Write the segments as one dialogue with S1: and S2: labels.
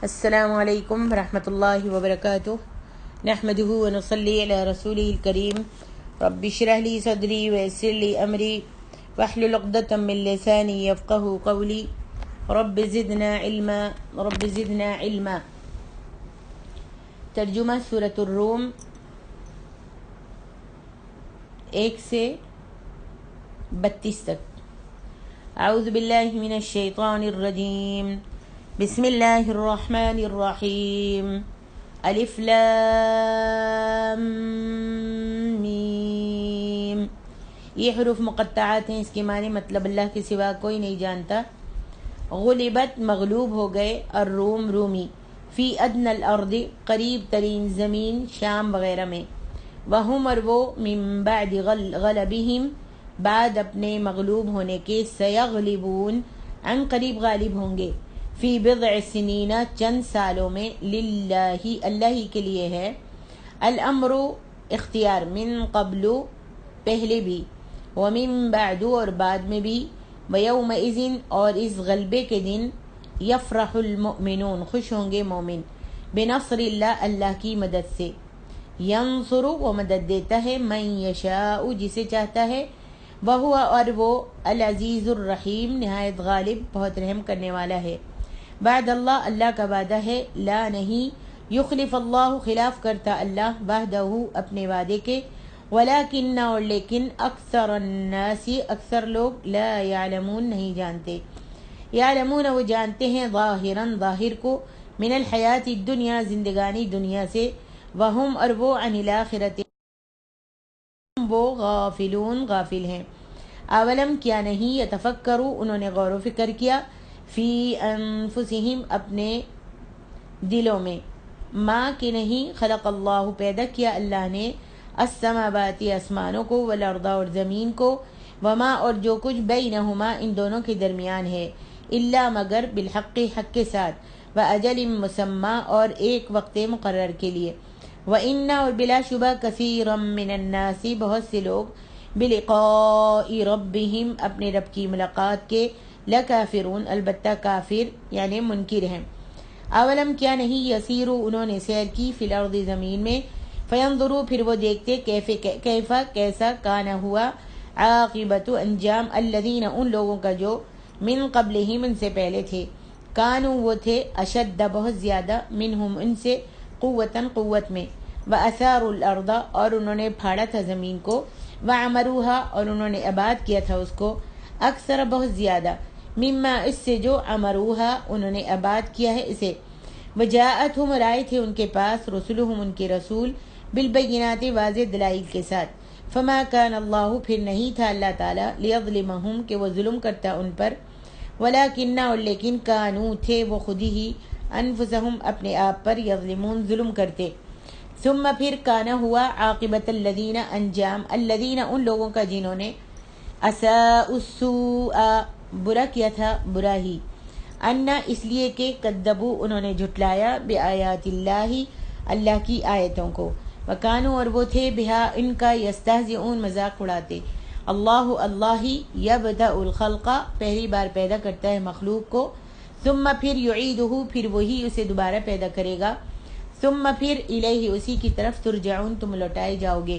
S1: السلام علیکم ورحمۃ اللہ وبرکاتہ نحمدہ ونصلی علی رسولہ الکریم رب اشرح لی صدری ویسر لی امری واحلل عقدۃ من لسانی یفقہوا قولی رب زدنا علما ترجمہ سورۃ الروم 1 سے 32 تک۔ اعوذ باللہ من الشیطان الرجیم، بسم اللہ الرحمن الرحیم، الف لام میم۔ یہ حروف مقطعات ہیں، اس کے معنی مطلب اللہ کے سوا کوئی نہیں جانتا۔ غلبت مغلوب ہو گئے، الروم رومی، فی ادنی الارض قریب ترین زمین شام وغیرہ میں، وہم اور وہ، من بعد غلبہم بعد اپنے مغلوب ہونے کے، سیغلبون عن قریب غالب ہوں گے، فی بضع سنین چند سالوں میں، للہ اللہ ہی کے لیے ہے، الامر اختیار، من قبل پہلے بھی، ومن بعد اور بعد میں بھی، ویومئذ اور اس غلبے کے دن، یفرح المؤمنون خوش ہوں گے مومن، بنصر اللہ اللہ کی مدد سے، ینصر وہ مدد دیتا ہے، من یشاء جسے چاہتا ہے، وہو اور وہ، العزیز الرحیم نہایت غالب بہت رحم کرنے والا ہے۔ بعد اللہ اللہ کا وعدہ ہے، لا نہیں، یخلف اللہ خلاف کرتا اللہ، وعدہ اپنے وعدے کے، ولکن اور لیکن، اکثر الناس اکثر لوگ، لا یعلمون نہیں جانتے، یعلمون وہ جانتے ہیں، ظاہراً ظاہر کو، من الحیات الدنیا زندگانی دنیا سے، وہم اور وہ، عن الآخرۃ وہ، غافلون غافل ہیں۔ اولم کیا نہیں، یتفکروا انہوں نے غور و فکر کیا، فی انفسہم اپنے دلوں میں، ما کہ نہیں، خلق اللہ پیدا کیا اللہ نے، السماوات آسمانوں کو، والارض اور زمین کو، وما اور جو کچھ، بینہما ان دونوں کے درمیان ہے، الا مگر، بالحق حق کے ساتھ، واجل مسمی اور ایک وقت مقرر کے لیے، وان اور بلا شبہ، کثیرا من الناس بہت سے لوگ، بلقاء ربہم اپنے رب کی ملاقات کے، لکافرون البتہ کافر یعنی منکر ہیں۔ اولم کیا نہیں، یسیروا انہوں نے سیر کی، فی الارض زمین میں، فینظروا پھر وہ دیکھتے، کیفا کیسا، کانا ہوا، عاقبت انجام، الذین ان لوگوں کا جو، من قبلہم ان سے پہلے تھے، کانوا وہ تھے، اشد بہت زیادہ، منہم ان سے، قوتاً قوت میں، واثاروا الارض اور انہوں نے پھاڑا تھا زمین کو، وعمروہا اور انہوں نے آباد کیا تھا اس کو، اکثر بہت زیادہ، مما اس سے جو، عمروہا انہوں نے آباد کیا ہے اسے، وجاءتہم اور آئے تھے ان کے پاس، رسلہم ان کے رسول، بالبینات واضح دلائل کے ساتھ، فما کان اللہ پھر نہیں تھا اللہ تعالیٰ، لیظلمہم کہ وہ ظلم کرتا ان پر، ولکن اور لیکن، کانوا تھے وہ خود ہی، انفسہم اپنے آپ پر، یظلمون ظلم کرتے، ثم پھر کانا ہوا، عاقبت الذین انجام، الذین ان لوگوں کا جنہوں نے، اساءوا السوء برا کیا تھا برا ہی، انا اس لیے کہ، کذبوا انہوں نے جھٹلایا، بآیات اللہ اللہ کی آیتوں کو، وکانوا اور وہ تھے، بہا ان کا، یستہزئون مذاق اڑاتے، اللہ ہی، یبدأ الخلق پہلی بار پیدا کرتا ہے مخلوق کو، ثم پھر یعیدہ پھر وہی اسے دوبارہ پیدا کرے گا، ثم پھر الیہ اسی کی طرف، ترجعون تم لوٹائے جاؤ گے،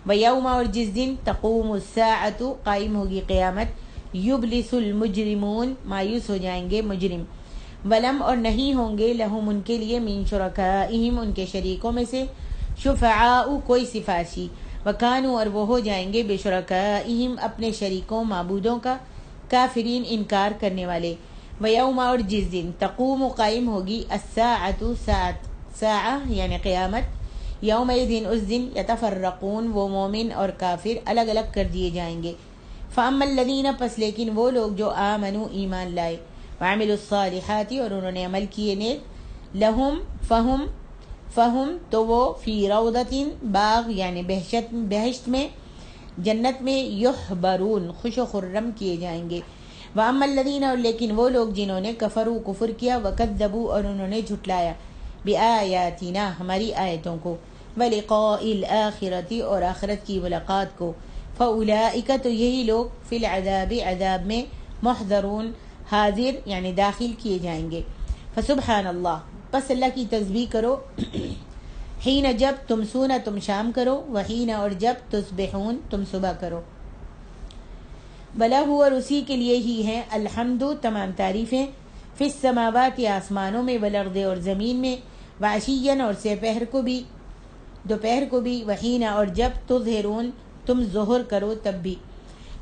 S1: ویوم اور جس دن، تقوم الساعۃ قائم ہوگی قیامت، یبلس المجرمون مایوس ہو جائیں گے مجرم، ولم اور نہیں ہوں گے، لہم ان کے لیے، من شرکائہم ان کے شریکوں میں سے، شفعاء کوئی سفارشی، وکانوا اور وہ ہو جائیں گے، بشرکائہم اپنے شریکوں معبودوں کا، کافرین انکار کرنے والے، ویوم اور جس دن، تقوم قائم ہوگی، الساعۃ ساعہ یعنی قیامت، یومئذ اس دن، یتفرقون وہ مومن اور کافر الگ الگ کر دیے جائیں گے، فاما الذین پس لیکن وہ لوگ جو، آمنوا ایمان لائے، وعملوا الصالحات اور انہوں نے عمل کیے نیک، لہم فہم تو وہ، فی روضۃ باغ یعنی بہشت میں، جنت میں، یحبرون خوش و خرم کیے جائیں گے، واما الذین اور لیکن وہ لوگ جنہوں نے، کفروا کفر کیا، وکذبوا اور انہوں نے جھٹلایا، بآیاتنا ہماری آیتوں کو، ولقاء الآخرۃ اور آخرت کی ملاقات کو، فاولئک تو یہی لوگ، فی العذاب عذاب میں، محضرون حاضر یعنی داخل کیے جائیں گے، فسبحان اللہ پس اللہ کی تسبیح کرو حین جب تمسون تم شام کرو، وحین اور جب تصبحون تم صبح کرو۔ بلہ اور اسی کے لیے ہی ہیں الحمد تمام تعریفیں، فی السماوات آسمانوں میں، والارض اور زمین میں، وعشیاً اور دوپہر کو بھی، وحین اور جب تظہرون تم ظہر کرو تب بھی۔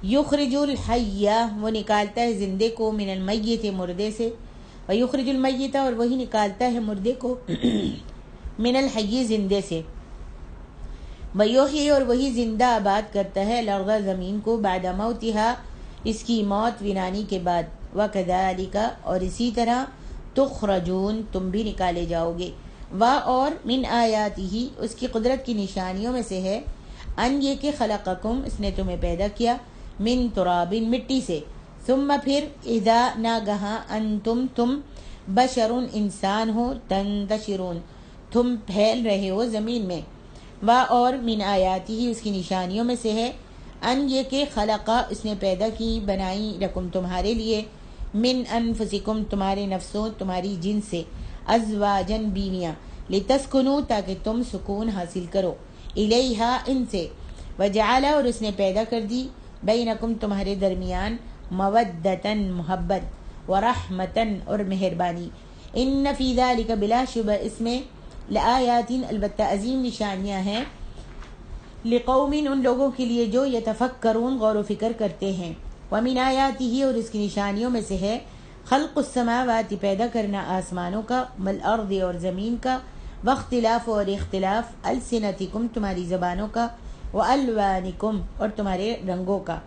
S1: یخرج الحی وہ نکالتا ہے زندے کو، من المیت مردے سے، ویخرج المیت اور وہی نکالتا ہے مردے کو من الحی زندے سے، ویحیی اور وہی زندہ آباد کرتا ہے الارض زمین کو، بعد موتہا اس کی موت وینانی کے بعد، وکذالک اور اسی طرح تخرجون تم بھی نکالے جاؤ گے، اور من آیاتہ اس کی قدرت کی نشانیوں میں سے ہے، ان یہ کہ خلقکم اس نے تمہیں پیدا کیا، من تراب مٹی سے، ثم پھر اذا ناگہاں انتم تم بشر انسان ہو، تنتشرون تم پھیل رہے ہو زمین میں، اور من آیاتہ اس کی نشانیوں میں سے ہے، ان یہ کہ خلقہ اس نے پیدا کی، بنائی، لکم تمہارے لیے، من انفسکم تمہارے نفسوں تمہاری جن سے، ازواجن بیویاں، لتسکنو تاکہ تم سکون حاصل کرو، الیہا ان سے، وجعل اور اس نے پیدا کر دی، بینکم تمہارے درمیان، مودتن محبت، ورحمتن اور مہربانی، ان فی ذالک بلا شبہ اس میں، لآیات البتہ عظیم نشانیاں ہیں، لقوم ان لوگوں کے لیے جو یتفکرون غور و فکر کرتے ہیں، ومن آیاتہ اور اس کی نشانیوں میں سے ہے، خلق السماوات پیدا کرنا آسمانوں کا، والارض اور زمین کا، واختلاف اور اختلاف، السنتکم تمہاری زبانوں کا، والوانکم اور تمہارے رنگوں کا،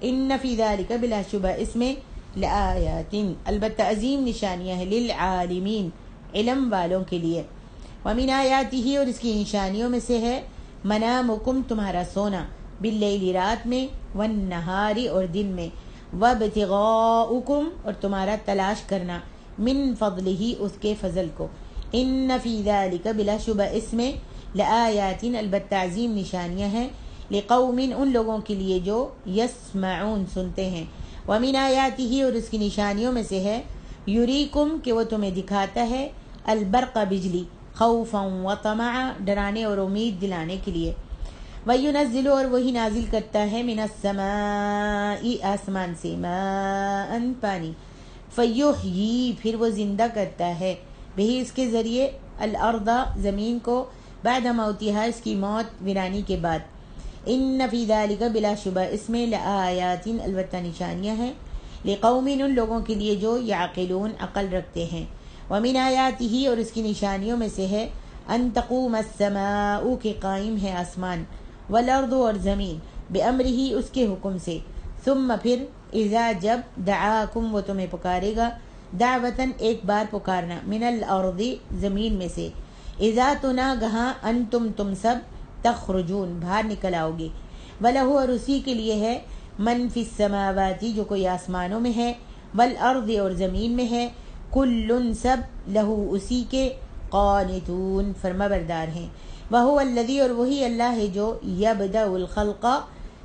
S1: ان فی ذالک بلا شبہ اس میں، لآیات البتہ عظیم نشانیاں ہیں، للعالمین علم والوں کے لیے، ومن آیاتہ اور اس کی نشانیوں میں سے ہے، منامکم تمہارا سونا، باللیل رات میں، والنہار اور دن میں، وابتغاؤکم اور تمہارا تلاش کرنا، من فضلہ اس کے فضل کو، ان فی ذالک بلا شبہ اس میں، لآیات البتہ عظیم نشانیاں ہیں، لقوم ان لوگوں کے لیے جو یسمعون سنتے ہیں، ومن آیاتہ اور اس کی نشانیوں میں سے ہے، یریکم کہ وہ تمہیں دکھاتا ہے، البرق بجلی، خوفا وطمعا ڈرانے اور امید دلانے کے لیے، وَيُنَزِّلُ اور وہی نازل کرتا ہے، من السماء آسمان سے، ماء پانی، فَيُحْيِي پھر وہ زندہ کرتا ہے، بہی اس کے ذریعے، الارض زمین کو، بعد موتہا اس کی موت ویرانی کے بعد، ان فی ذالک بلا شبہ اس میں، لآیات البتہ نشانیاں ہیں، لقوم ان لوگوں کے لیے جو یعقلون عقل رکھتے ہیں، ومن آیاتہ اور اس کی نشانیوں میں سے ہے، ان تقوم السماء کے قائم ہے آسمان، والارض اور زمین، بامرہ اس کے حکم سے، ثم پھر اذا جب دعاکم وہ تمہیں پکارے گا، دعوتاً ایک بار پکارنا، من الارض زمین میں سے، اذا تناگہاں انتم تم سب تخرجون باہر نکل آؤ گے، وَلَهُ اور اسی کے لیے ہے، من فی السماوات جو کوئی آسمانوں میں ہے، والارض اور زمین میں ہے، کل سب لہو اسی کے، قانتون فرما بردار ہیں، وہو الذی اور وہی اللہ ہے جو یبدأ الخلق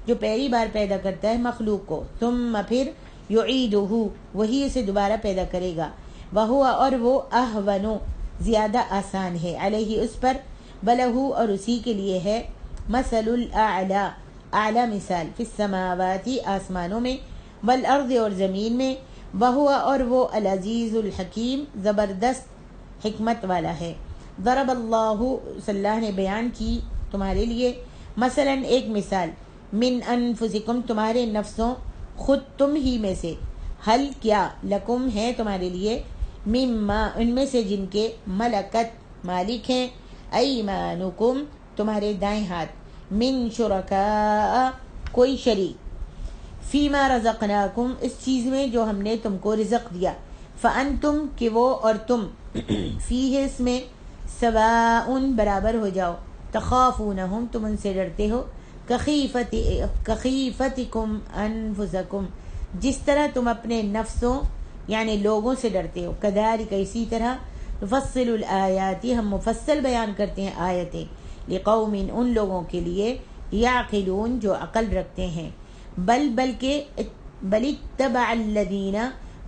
S1: جو پہلی بار پیدا کرتا ہے مخلوق کو، ثم پھر یعیدہ وہی اسے دوبارہ پیدا کرے گا، وہو اور وہ اہون زیادہ آسان ہے، علیہ اس پر، بلہ اور اسی کے لیے ہے، مثل الاعلی اعلی مثال، فی السماوات آسمانوں میں، والارض اور زمین میں، وہو اور وہ العزیز الحکیم زبردست حکمت والا ہے، ضرب اللہ صلی اللہ نے بیان کی تمہارے لیے، مثلا ایک مثال، من انفسکم تمہارے نفسوں، خود تم ہی میں سے، حل کیا، لکم ہے تمہارے لیے، مما ان میں سے جن کے، ملکت مالک ہیں، ایمانکم تمہارے دائیں ہاتھ، من شرکاء کوئی شریک، فیما رزقناکم اس چیز میں جو ہم نے تم کو رزق دیا، فانتم کہ وہ اور تم، فیہ اس میں، سواء برابر ہو جاؤ، تخافونہم تم ان سے ڈرتے ہو، کخیفتکم انفسکم جس طرح تم اپنے نفسوں یعنی لوگوں سے ڈرتے ہو، کذالک اسی طرح، نفصل الآیات ہم مفصل بیان کرتے ہیں آیتیں، لقوم ان لوگوں کے لیے، یعقلون جو عقل رکھتے ہیں، بلکہ اتبع الذین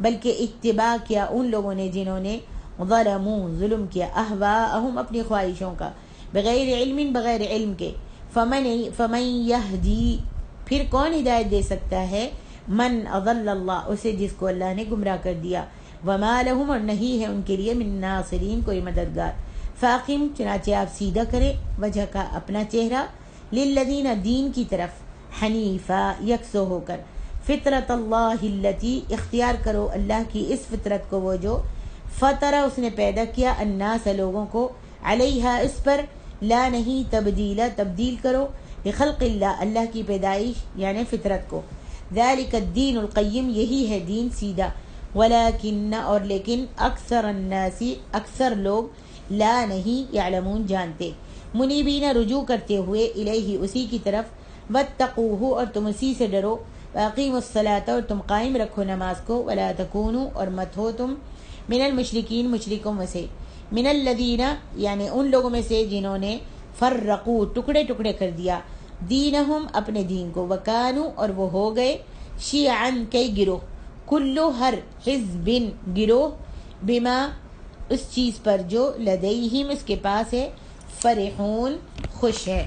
S1: بلکہ اتباع کیا ان لوگوں نے جنہوں نے، ظلموا ظلم کیا اہواءہم اپنی خواہشوں کا بغیر علم بغیر علم کے فمن یہدی پھر کون ہدایت دے سکتا ہے من اضل اللہ اسے جس کو اللہ نے گمراہ کر دیا وما لہم اور نہیں ہے ان کے لیے من ناصرین کوئی مددگار فاقم چنانچہ آپ سیدھا کرے وجہ کا اپنا چہرہ للذین دین کی طرف حنیفا یکسو ہو کر فطرت اللہ التی اختیار کرو اللہ کی اس فطرت کو وہ جو فطرہ اس نے پیدا کیا الناس لوگوں کو علیہا اس پر لا نہیں تبدیلا تبدیل کرو بخلق اللہ اللہ کی پیدائش یعنی فطرت کو ذالک الدین القیم یہی ہے دین سیدھا ولیکن اور لیکن اکثر الناس اکثر لوگ لا نہیں یعلمون جانتے منیبین رجوع کرتے ہوئے الیہ اسی کی طرف واتقوہ اور تم اسی سے ڈرو واقیموا الصلاۃ اور تم قائم رکھو نماز کو ولا تکونوا اور مت ہو تم من المشرکین مشرکوں میں سے من الذین یعنی ان لوگوں میں سے جنہوں نے فرقوا ٹکڑے ٹکڑے کر دیا دینہم اپنے دین کو وکانوا اور وہ ہو گئے شیعاً کئی گروہ کلو ہر حزب گروہ بما اس چیز پر جو لدیہم اس کے پاس ہے فرحون خوش ہے